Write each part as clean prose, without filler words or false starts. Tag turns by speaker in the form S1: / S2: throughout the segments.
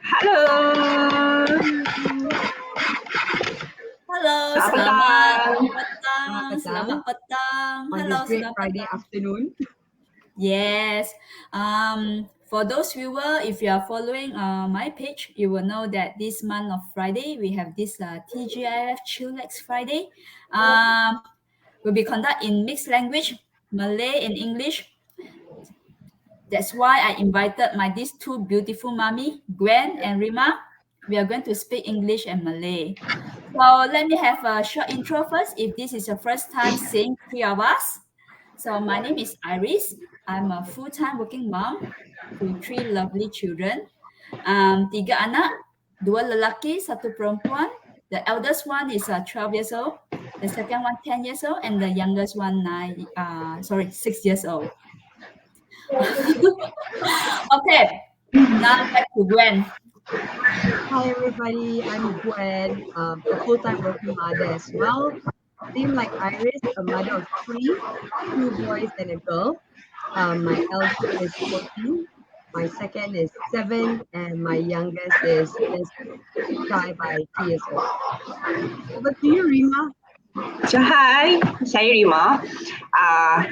S1: Halo.
S2: Halo,
S1: Selamat
S2: selamat
S1: petang.
S2: petang. Selamat petang.
S3: On
S2: Halo,
S3: this great
S2: selamat
S3: Friday
S2: petang.
S3: afternoon.
S2: Yes. For those viewer, if you are following my page, you will know that this month of Friday we have this TGIF Chillax Friday. Will be conducted in mixed language, Malay and English. That's why I invited these two beautiful mommy, Gwen and Rima. We are going to speak English and Malay. So let me have a short intro first. If this is your first time seeing three of us, so my name is Iris. I'm a full-time working mom to three lovely children. Tiga anak, dua lelaki, satu perempuan. The eldest one is 12 years old. The second one 10 years old, and the youngest one 6 years old. Okay, now back to Gwen.
S3: Hi everybody, I'm Gwen, a full-time working mother as well. Same like Iris, a mother of three, two boys and a girl. My eldest is 14, my second is 7, and my youngest is just shy by 3 years old. Over to you, Rima.
S1: So hi, saya Rima.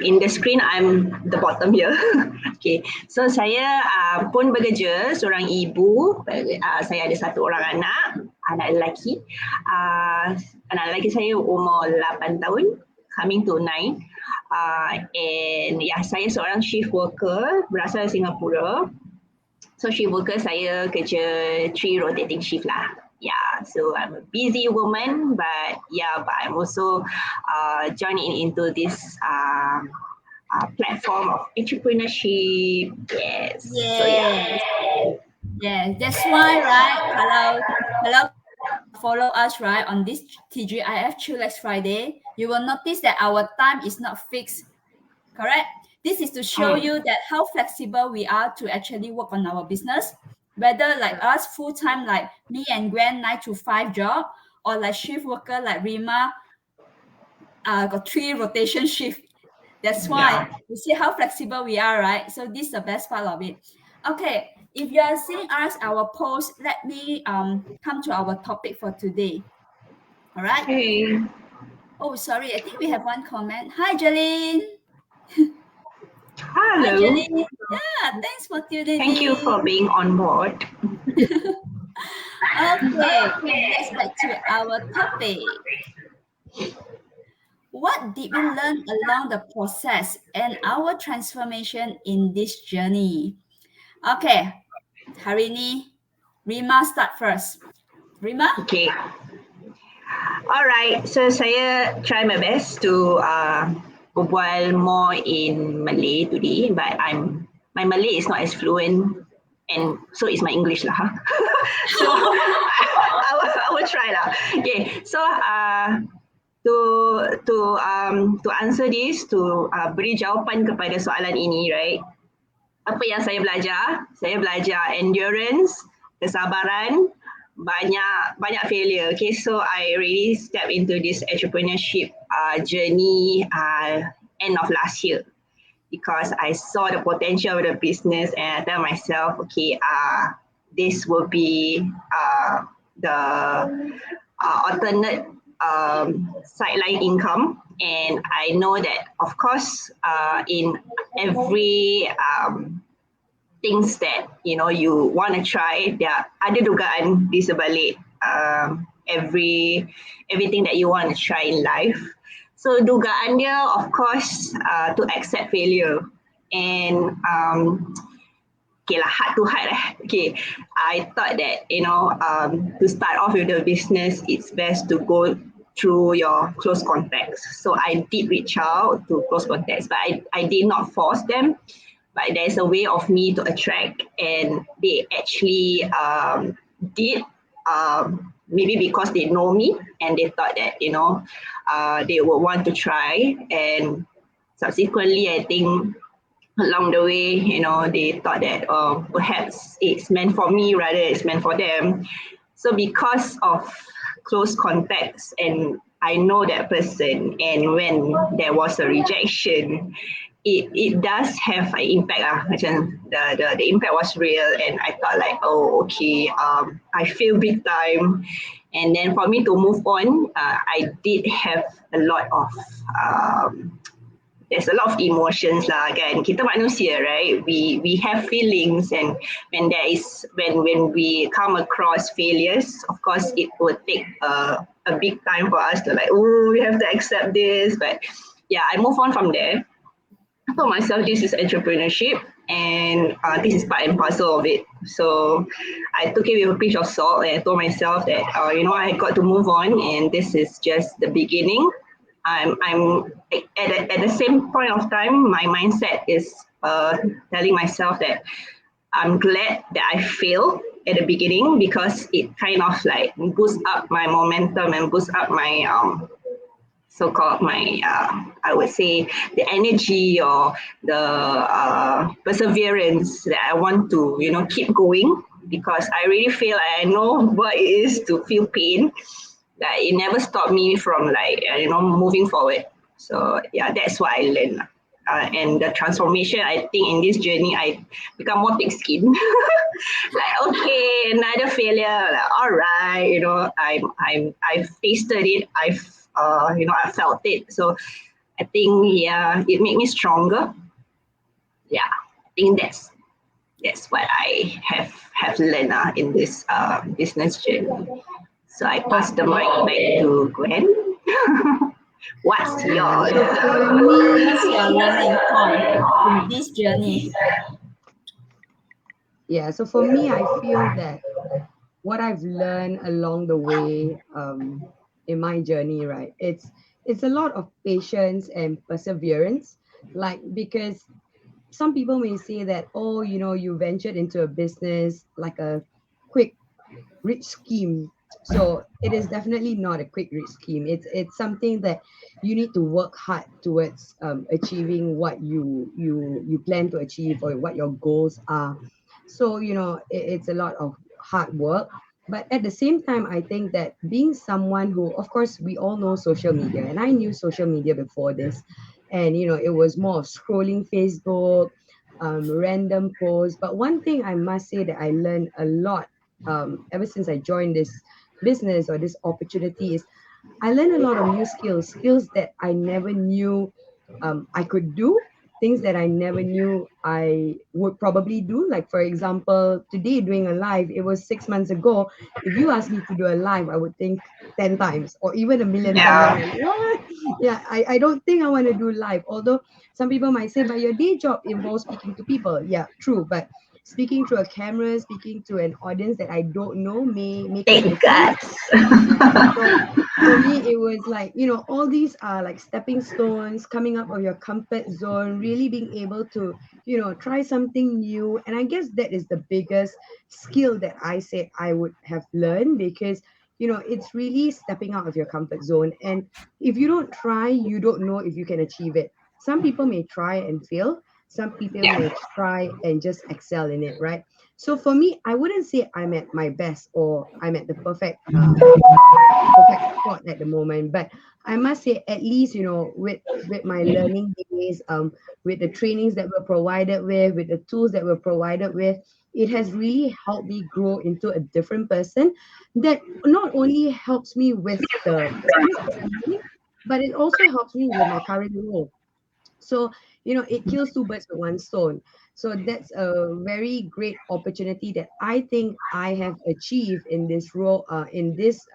S1: In the screen, I'm the bottom here. Okay, so saya pun bekerja, seorang ibu. Saya ada satu orang anak lelaki. Anak lelaki saya umur 8 tahun, coming to 9. And saya seorang shift worker, berasal dari Singapura. So shift worker saya kerja 3 rotating shift lah. Yeah, so I'm a busy woman, but I'm also joining into this platform of entrepreneurship. Yes.
S2: Yes.
S1: So
S2: Yeah, that's why, right? Hello, follow us, right, on this TGIF Chillax Friday. You will notice that our time is not fixed, correct? This is to show you that how flexible we are to actually work on our business. Whether like us full-time, like me and Gwen, 9 to 5 job, or like shift worker like Rima, got 3 rotation shift. That's why you see how flexible we are, right? So this is the best part of it. Okay, if you are seeing us our post, let me come to our topic for today. All right.
S1: Hey.
S2: Oh, sorry, I think we have one comment. Hi, Jeline.
S1: Hello.
S2: Hi, Jeline. Yeah, thanks for tuning in.
S1: Thank you for being on board.
S2: Okay, let's back to our topic. What did we learn along the process and our transformation in this journey? Okay, Harini, Rima start first. Rima?
S1: Okay. Alright, so saya try my best to berbual more in Malay today, but my Malay is not as fluent, and so is my English lah. So I will try lah. Okay, so to answer this, to beri jawapan kepada soalan ini, right? Apa yang saya belajar? Saya belajar endurance, kesabaran, banyak failure. Okay, so I really step into this entrepreneurship journey end of last year because I saw the potential of the business and I tell myself, okay, this will be the alternate sideline income. And I know that, of course, in every things that you want to try, there ada dugaan di sebalik everything that you want to try in life. So dugaan dia, of course, to accept failure. And okay lah, heart to heart. Okay, I thought that to start off with the business, it's best to go through your close contacts. So I did reach out to close contacts, but I did not force them. But there's a way of me to attract, and they actually did, maybe because they know me and they thought that they would want to try. And subsequently, I think along the way, they thought that perhaps it's meant for me rather it's meant for them. So because of close contacts, and I know that person, and when there was a rejection, it does have an impact macam the impact was real, and I thought like, oh okay, I feel big time. And then for me to move on, I did have a lot of there's a lot of emotions lah kan. Kita manusia, right? We have feelings, and when we come across failures, of course it would take a big time for us to like, oh, we have to accept this. But yeah, I move on from there. I told myself this is entrepreneurship, and this is part and parcel of it. So I took it with a pinch of salt, and I told myself that I got to move on, and this is just the beginning. I'm at the same point of time, my mindset is telling myself that I'm glad that I failed at the beginning, because it kind of like boosts up my momentum and boosts up my so-called my I would say the energy or the perseverance that I want to keep going, because I really feel I know what it is to feel pain. That it never stopped me from like moving forward. So yeah, that's what I learned. And the transformation, I think in this journey, I become more thick-skinned. Like, okay, another failure. Like, all right, I've tasted it. I felt it. So I think it made me stronger. Yeah, I think that's what I have learned in this business journey. So I pass the mic back to Gwen. What's yours?
S2: What's your learning point in this journey?
S3: Yeah, so for me, I feel that what I've learned along the way in my journey, right? It's a lot of patience and perseverance. Like, because some people may say that, oh, you ventured into a business like a quick rich scheme. So it is definitely not a quick rich scheme. It's something that you need to work hard towards achieving what you plan to achieve, or what your goals are. So it's a lot of hard work. But at the same time, I think that being someone who, of course, we all know social media, and I knew social media before this, and it was more of scrolling Facebook, random posts. But one thing I must say that I learned a lot ever since I joined this business or this opportunity is I learned a lot of new skills that I never knew I could do, things that I never knew I would probably do. Like, for example, today doing a live, it was 6 months ago. If you asked me to do a live, I would think 10 times or even a million times. Like, what? Yeah, I don't think I want to do live. Although some people might say, but your day job involves speaking to people. Yeah, true. But speaking to a camera, speaking to an audience that I don't know may make a
S1: Take
S3: difference.
S1: guts.
S3: Yeah. So for me, it was like, all these are like stepping stones, coming up of your comfort zone, really being able to, try something new. And I guess that is the biggest skill that I said I would have learned, because, it's really stepping out of your comfort zone. And if you don't try, you don't know if you can achieve it. Some people may try and fail. Some people may try and just excel in it, right? So for me, I wouldn't say I'm at my best or I'm at the perfect spot at the moment, but I must say, at least with my learning days, with the trainings that were provided with the tools that were provided with, it has really helped me grow into a different person that not only helps me with the business that I'm running, but it also helps me with my current role. So it kills two birds with one stone. So that's a very great opportunity that I think I have achieved in this role, in this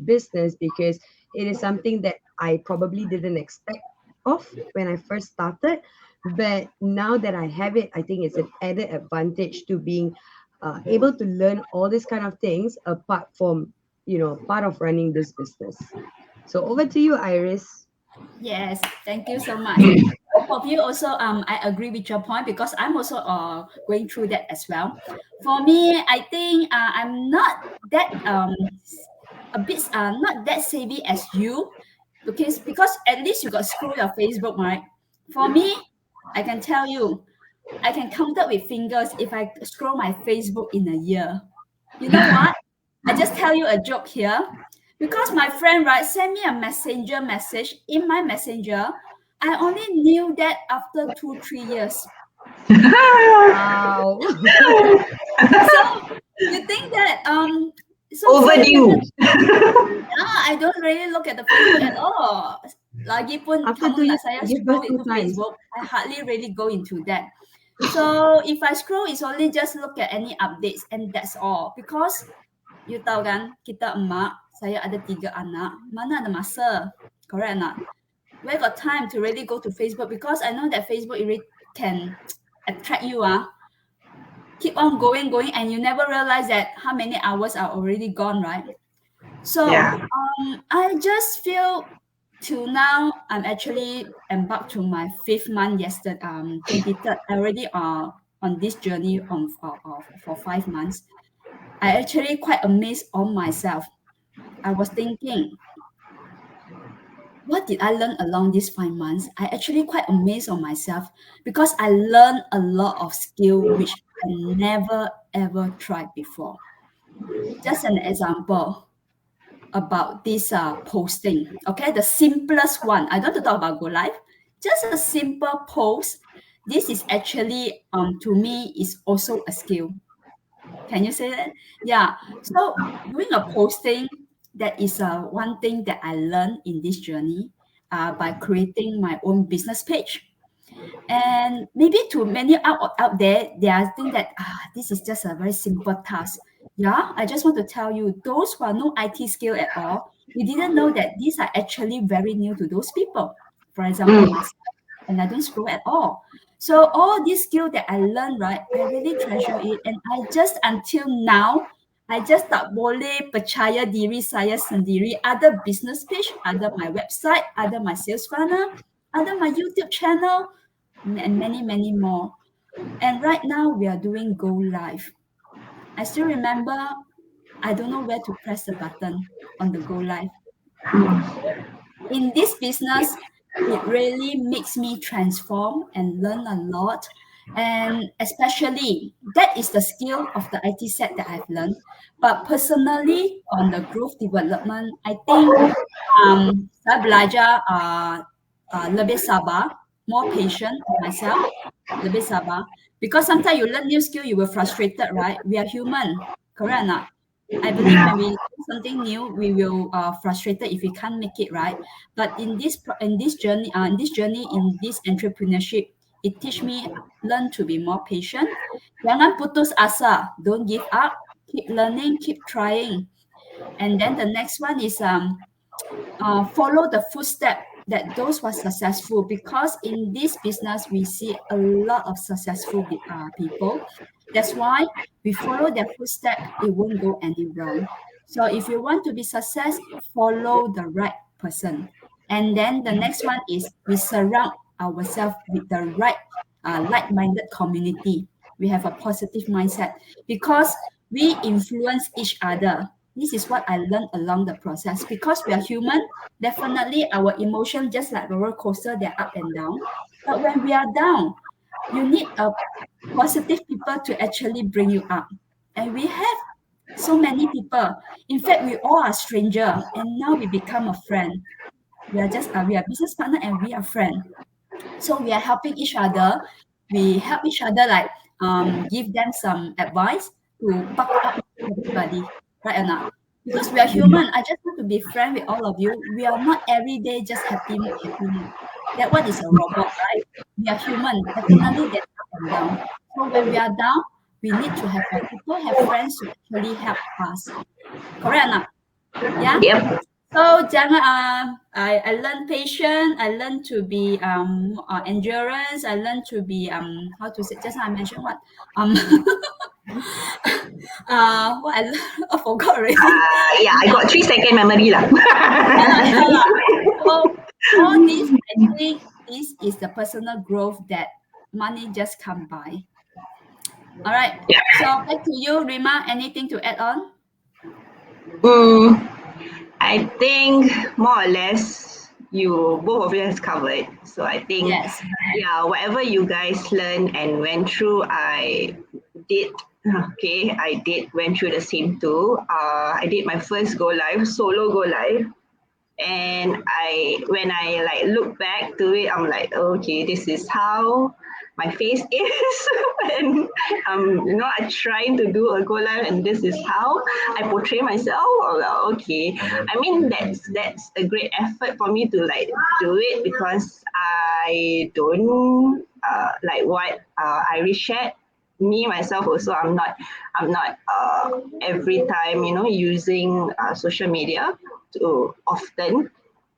S3: business, because it is something that I probably didn't expect of when I first started. But now that I have it, I think it's an added advantage to being able to learn all these kind of things apart from part of running this business. So over to you, Iris.
S2: Yes, thank you so much. Both of you also, I agree with your point, because I'm also going through that as well. For me, I think I'm not that a bit not that savvy as you, because at least you got scroll your Facebook, right? For me, I can tell you, I can count it with fingers if I scroll my Facebook in a year. You know what? I just tell you a joke here. Because my friend, right, sent me a messenger message in my messenger I only knew that after 2-3 years.
S3: Wow.
S2: So you think that so
S1: Overdue.
S2: I don't really look at the Facebook at all. Lagipun
S3: After
S2: kamu
S3: 2
S2: nak
S3: years,
S2: saya
S3: give birth
S2: scroll
S3: 2
S2: into
S3: times.
S2: Facebook, I hardly really go into that. So if I scroll, it's only just look at any updates and that's all. Because you tahu kan, kita emak, saya ada 3 anak, mana ada masa, correct or not? Where got time to really go to Facebook? Because I know that Facebook really can attract you. Keep on going, and you never realize that how many hours are already gone, right? So
S1: Yeah.
S2: I just feel till now I'm actually embarked to my 5th month yesterday, 23rd. I already on this journey for 5 months. I actually quite amazed on myself. I was thinking, what did I learn along these 5 months? I actually quite amazed on myself because I learned a lot of skill which I never ever tried before. Just an example about this posting. Okay, the simplest one. I don't want to talk about Go Live. Just a simple post. This is actually to me is also a skill. Can you say that? Yeah. So doing a posting, that is one thing that I learned in this journey by creating my own business page. And maybe to many out there, they are think that this is just a very simple task. Yeah, I just want to tell you, those who are no IT skill at all, you didn't know that these are actually very new to those people. For example, myself, and I don't scroll at all. So all these skill that I learned, right, I really treasure it. And I just until now, I just tak boleh percaya diri saya sendiri. Ada business page, ada my website, ada my sales funnel, ada my YouTube channel, and many, many more. And right now we are doing Go Live. I still remember, I don't know where to press the button on the Go Live. In this business, it really makes me transform and learn a lot. And especially, that is the skill of the IT set that I've learned. But personally, on the growth development, I think saya belajar lebih sabar, more patient on myself, lebih sabar. Because sometimes you learn new skill, you will frustrated, right? We are human, correct or not? I believe when we do something new, we will frustrated if we can't make it right. But in this journey, in this entrepreneurship, it teach me learn to be more patient. Jangan putus asa. Don't give up. Keep learning. Keep trying. And then the next one is follow the footstep that those who are successful, because in this business we see a lot of successful people. That's why we follow their footstep, it won't go any wrong. So if you want to be success, follow the right person. And then the next one is we surround ourselves with the right like-minded community. We have a positive mindset because we influence each other. This is what I learned along the process. Because we are human, definitely our emotion, just like roller coaster, they're up and down. But when we are down, you need a positive people to actually bring you up. And we have so many people. In fact, we all are stranger, and now we become a friend. We are just we are business partner and we are friend. So we are helping each other. We help each other, like give them some advice to buck up everybody, right or not? Because we are human. I just want to be friend with all of you. We are not every day just happy mood, happy mood. That one is a robot, right? We are human. Definitely there's up and down. So when we are down, we need to have people, have friends to actually help us. Correct or not? Yeah.
S1: Yep.
S2: So jangan I learn patience, I learn to be endurance, I learn to be how to say, just now I mentioned what what I forgot already.
S1: Yeah, I got 3-second memory lah.
S2: Yeah. So all this, I think this is the personal growth that money just come by. All right.
S1: Yeah.
S2: So back to you, Rima. Anything to add on?
S1: I think more or less you both of you has covered. So I think
S2: Yes.
S1: yeah, whatever you guys learned and went through, I did. Okay, went through the same too. I did my first go live, solo go live, And when I like look back to it, I'm like, okay, this is how my face is when I'm trying to do a go live, and this is how I portray myself. I'm like, okay, I mean that's a great effort for me to like do it, because I don't like what Iris shared. Me myself also, I'm not every time using social media too often.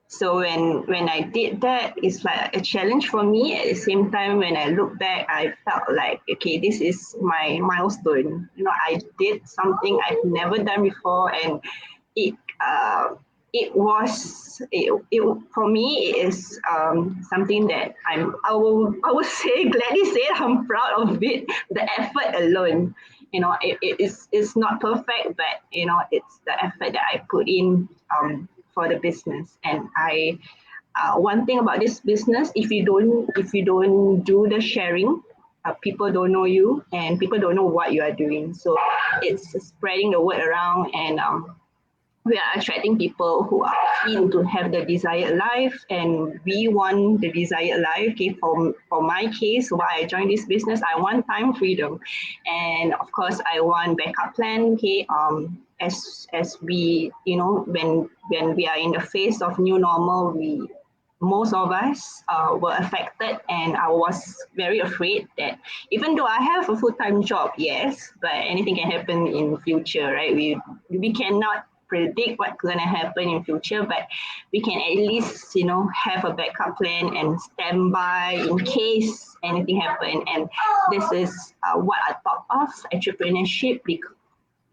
S1: So when I did that, it's like a challenge for me. At the same time, when I look back, I felt like, okay, this is my milestone. I did something I've never done before, and it uh, it for me it is something that I will say gladly say I'm proud of it. The effort alone, it's not perfect, but it's the effort that I put in for the business. And one thing about this business, if you don't do the sharing, people don't know you, and people don't know what you are doing. So it's spreading the word around, and we are attracting people who are keen to have the desired life, and we want the desired life. Okay, for my case, why I joined this business, I want time freedom, and of course I want backup plan. Okay, as we when we are in the phase of new normal, we most of us were affected, and I was very afraid that even though I have a full-time job, yes, but anything can happen in future, right? We cannot predict what's going to happen in future, but we can at least have a backup plan and stand by in case anything happen. And this is what I thought of entrepreneurship,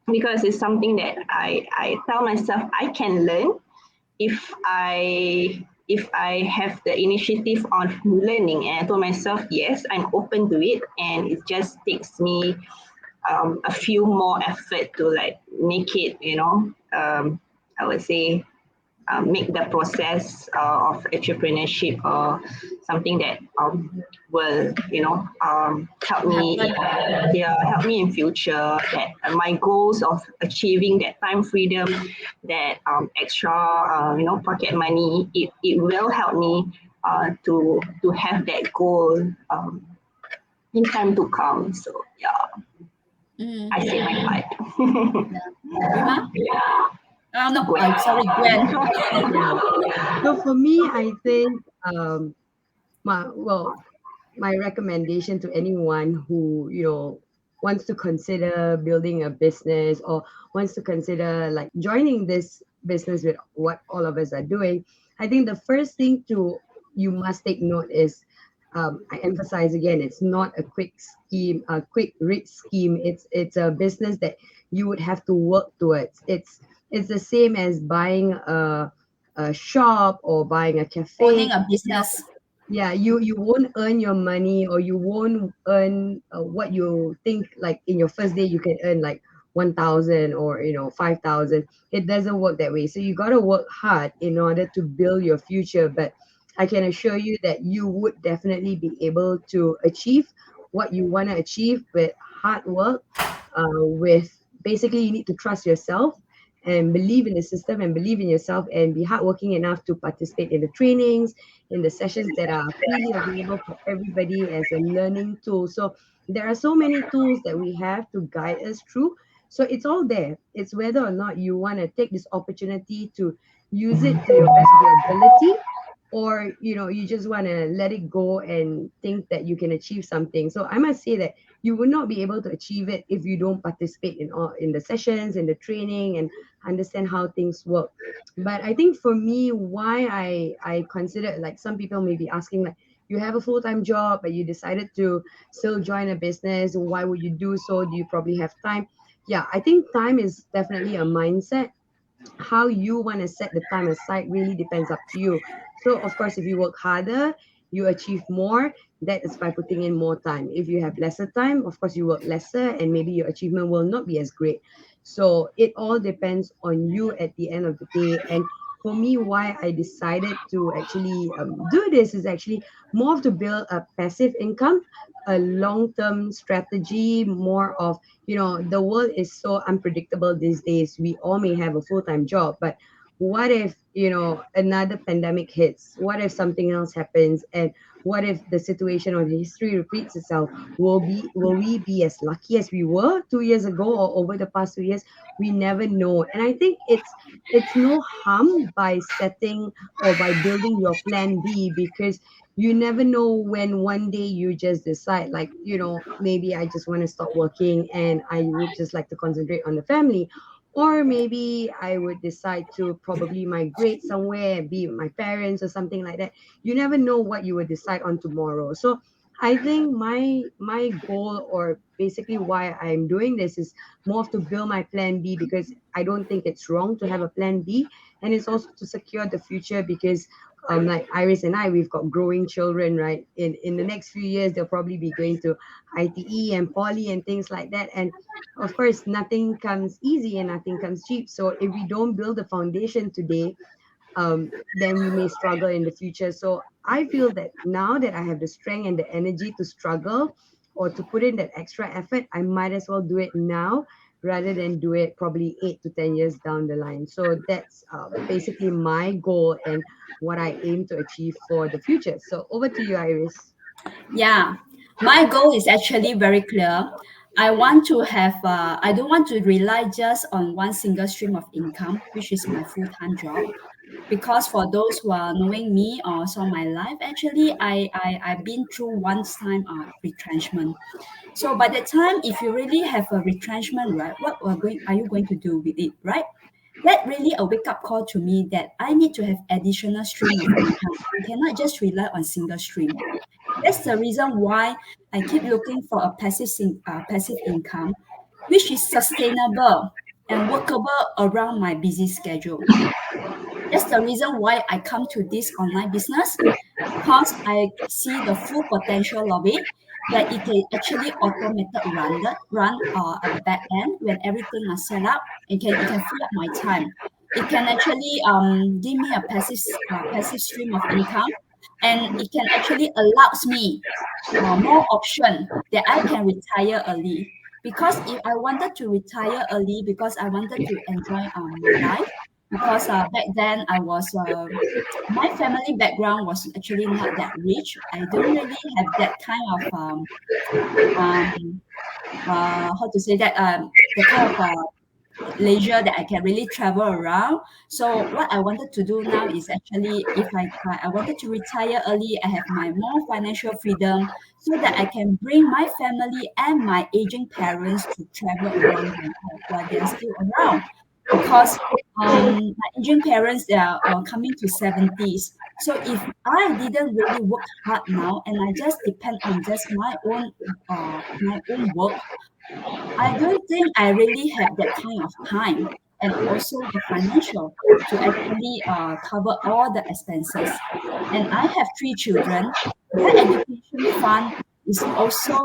S1: because it's something that I tell myself I can learn if I have the initiative of learning. And I told myself, yes, I'm open to it, and it just takes me a few more effort to like make it, I would say, make the process of entrepreneurship something that will help me help me in future, that my goals of achieving that time freedom, that extra pocket money, it will help me to have that goal in time to come. So yeah,
S2: Mm.
S1: I say my part.
S2: Rima? No,
S1: Gwen.
S2: sorry, Gwen.
S3: Yeah. So for me, I think my well, my recommendation to anyone who wants to consider building a business, or wants to consider like joining this business with what all of us are doing, I think the first thing you must take note is, I emphasize again, it's not a quick scheme, a quick rich scheme. It's a business that you would have to work towards. It's the same as buying a shop or buying a
S2: Owning
S3: cafe.
S2: a business.
S3: Yeah, you won't earn your money, or you won't earn what you think, like in your first day you can earn like 1,000 or 5,000. It doesn't work that way. So you got to work hard in order to build your future. But I can assure you that you would definitely be able to achieve what you want to achieve with hard work. With basically, you need to trust yourself and believe in the system and believe in yourself, and be hardworking enough to participate in the trainings, in the sessions that are freely available for everybody as a learning tool. So there are so many tools that we have to guide us through. So it's all there. It's whether or not you want to take this opportunity to use it to your best of your ability, or you just want to let it go and think that you can achieve something. So I must say that you will not be able to achieve it if you don't participate in the sessions, in the training, and understand how things work. But I think for me, why I consider, like, some people may be asking, like, you have a full-time job but you decided to still join a business, why would you do so? Do you probably have time? Yeah, I think time is definitely a mindset. How you want to set the time aside really depends up to you. So of course, if you work harder, you achieve more. That is by putting in more time. If you have lesser time, of course you work lesser, and maybe your achievement will not be as great. So it all depends on you at the end of the day. And for me, why I decided to actually do this is actually more of to build a passive income, a long-term strategy, more of, the world is so unpredictable these days. We all may have a full-time job, but what if, another pandemic hits? What if something else happens? And what if the situation or the history repeats itself? Will we be as lucky as we were 2 years ago or over the past 2 years? We never know. And I think it's no harm by setting or by building your plan B, because you never know when one day you just decide, like, maybe I just want to stop working and I would just like to concentrate on the family. Or maybe I would decide to probably migrate somewhere and be with my parents or something like that. You never know what you will decide on tomorrow. So I think my goal, or basically why I'm doing this, is more of to build my plan B, because I don't think it's wrong to have a plan B. And it's also to secure the future, because like Iris and I, we've got growing children, right? In the next few years, they'll probably be going to ITE and poly and things like that. And of course, nothing comes easy and nothing comes cheap. So if we don't build the foundation today, then we may struggle in the future. So I feel that now that I have the strength and the energy to struggle or to put in that extra effort, I might as well do it now rather than do it probably 8 to 10 years down the line. So that's basically my goal and what I aim to achieve for the future. So over to you, Iris.
S2: Yeah, my goal is actually very clear. I don't want to rely just on one single stream of income, which is my full-time job. Because for those who are knowing me or saw my life, actually, I've been through one time retrenchment. So by the time, if you really have a retrenchment, right, are you going to do with it, right? That really a wake up call to me that I need to have additional stream of income. I cannot just rely on single stream. That's the reason why I keep looking for a passive income, which is sustainable and workable around my busy schedule. That's the reason why I come to this online business, because I see the full potential of it, that it can actually automated run at the back end when everything is set up. It can free up my time. It can actually give me a passive stream of income, and it can actually allows me more option that I can retire early. Because if I wanted to retire early, because I wanted to enjoy my life, because back then my family background was actually not that rich. I don't really have that kind of um, how to say that the kind of leisure that I can really travel around. So what I wanted to do now is actually, if I wanted to retire early, I have my more financial freedom, so that I can bring my family and my aging parents to travel around my life while they're still around. Because my aging parents, they are coming to 70s. So if I didn't really work hard now and I just depend on just my own work, I don't think I really have that kind of time and also the financial to actually cover all the expenses. And I have 3 children. Their education fund is also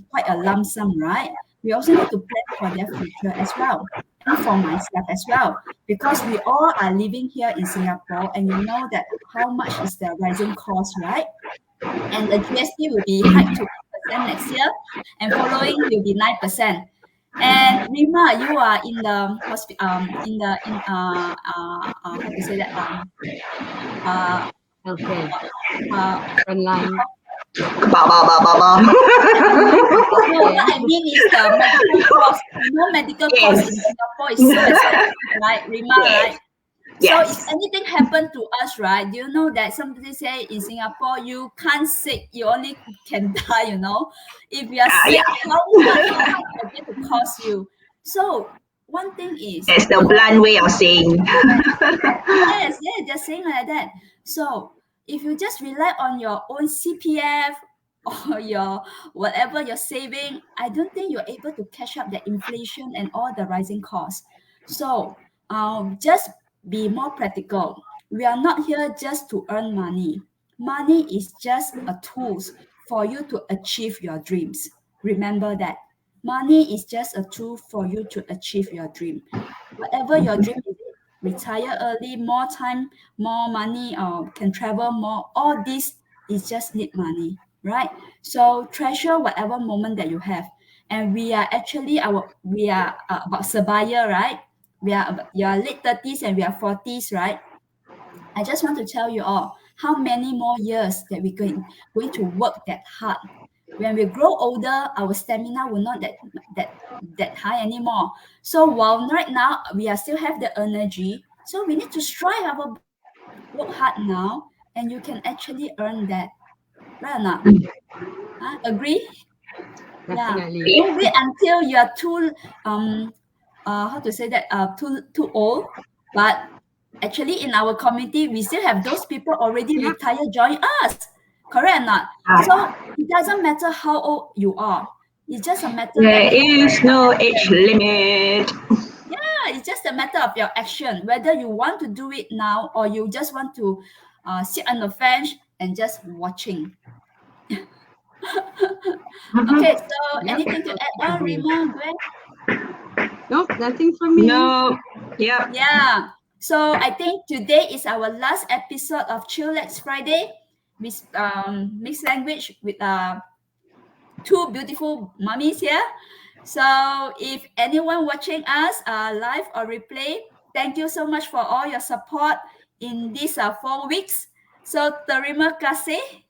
S2: quite a lump sum, right? We also need to plan for their future as well, and for myself as well, because we all are living here in Singapore, and you know that how much is the rising cost, right? And the GST will be hiked to 8% next year, and following will be 9%. And Rima, you are in the how to say that uh
S3: Healthcare,
S2: uh
S3: frontline.
S1: Ba, ba, ba, ba, ba.
S2: no, what I mean is the medical cost. You know, medical cost in
S1: Yes.
S2: Singapore is so expensive, right, Rima, right?
S1: Yes.
S2: So if
S1: Yes.
S2: anything happened to us, right? Do you know that somebody say in Singapore you can't sick, you only can die, you know? If you are
S1: Yeah.
S2: sick, how much will it to cost you? So one thing is,
S1: That's the blunt way of saying.
S2: yes, yeah, they're saying like that. So if you just rely on your own CPF or your whatever you're saving, I don't think you're able to catch up the inflation and all the rising costs. So just be more practical. We are not here just to earn money. Money is just a tools for you to achieve your dreams. Remember that. Money is just a tool for you to achieve your dream. Whatever your dream is, retire early, more time, more money, or can travel more. All this is just need money, right? So treasure whatever moment that you have. And we are actually about Sabaya, right? you're late 30s and we are 40s, right? I just want to tell you all how many more years that we're going to work that hard. When we grow older, our stamina will not that high anymore. So while right now we are still have the energy, so we need to strive our best, work hard now, and you can actually earn that. Right or not? Agree? Yeah.
S3: Definitely.
S2: Don't wait until you are too how to say that too old. But actually in our community we still have those people already
S3: Yep.
S2: retired join us. Correct or not? So it doesn't matter how old you are. It's just a matter
S1: There
S2: that
S1: is no age limit.
S2: yeah, it's just a matter of your action, whether you want to do it now or you just want to sit on the bench and just watching. Okay, so
S3: Yep.
S2: anything to add on,
S3: Agree.
S2: Rima, Gwen?
S3: Nope, nothing from me.
S1: No. Yep.
S2: Yeah. So I think today is our last episode of Chillax Friday with mixed language with two beautiful mummies here. So if anyone watching us live or replay, thank you so much for all your support in these 4 weeks. So terima kasih.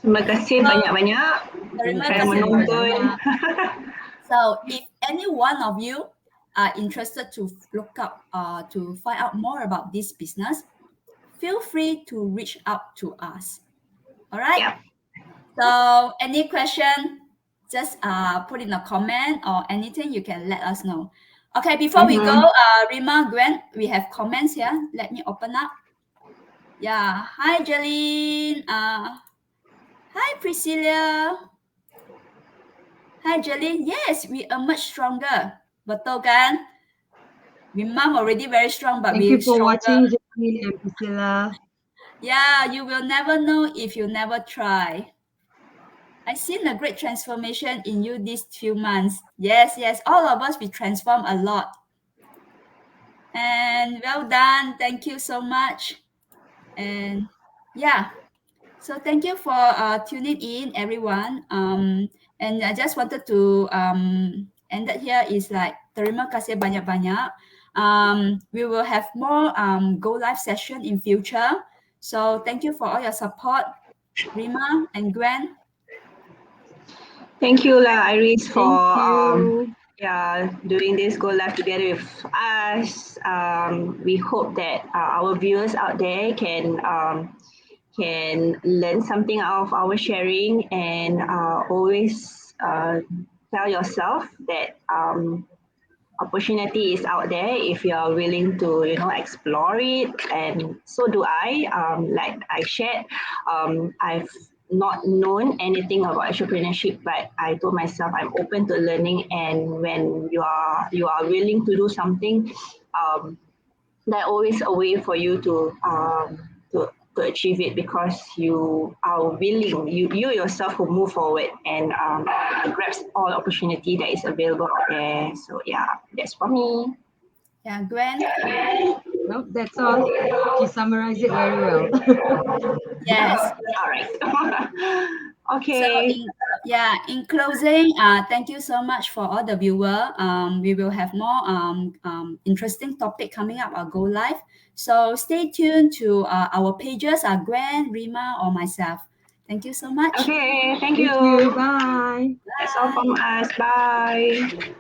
S1: Terima kasih banyak-banyak
S2: Terima
S1: kerana
S2: kasih
S1: menonton.
S2: banyak. So if any one of you are interested to look up to find out more about this business, feel free to reach out to us. All right.
S1: Yep.
S2: So any question, just put in a comment or anything, you can let us know. Okay, before we go, Rima, Gwen, we have comments here. Let me open up. Yeah. Hi, Jeline. Hi, Priscilla. Hi, Jeline. Yes, we are much stronger. Betul kan? We mom already very strong, but
S3: Thank
S2: we're
S3: you for
S2: stronger.
S3: watching, Jacqueline and Priscilla.
S2: Yeah, you will never know if you never try. I've seen a great transformation in you these few months. Yes, all of us, we transform a lot. And well done. Thank you so much. And yeah, so thank you for tuning in, everyone. And I just wanted to end it here is like terima kasih banyak-banyak. We will have more go live session in future. So thank you for all your support, Rima and Gwen.
S1: Thank you lah, Iris, for
S3: Thank you.
S1: doing this go live together with us. We hope that our viewers out there can learn something out of our sharing, and always tell yourself that opportunity is out there if you are willing to explore it, and so do I. Like I shared, I've not known anything about entrepreneurship, but I told myself I'm open to learning, and when you are willing to do something, there's always a way for you to achieve it, because you are willing, you yourself will move forward and grasp all opportunity that is available out there. So yeah, that's for me.
S2: Yeah, Gwen.
S3: Nope, that's all. She summarized it very well.
S2: Yes.
S1: All right.
S2: So
S1: Okay.
S2: in closing, thank you so much for all the viewer. We will have more interesting topic coming up. I'll go live. So stay tuned to our pages, Gwen, Rima, or myself. Thank you so much.
S1: Okay. Thank
S3: Thank you.
S1: you.
S3: Bye.
S1: That's all from us. Bye.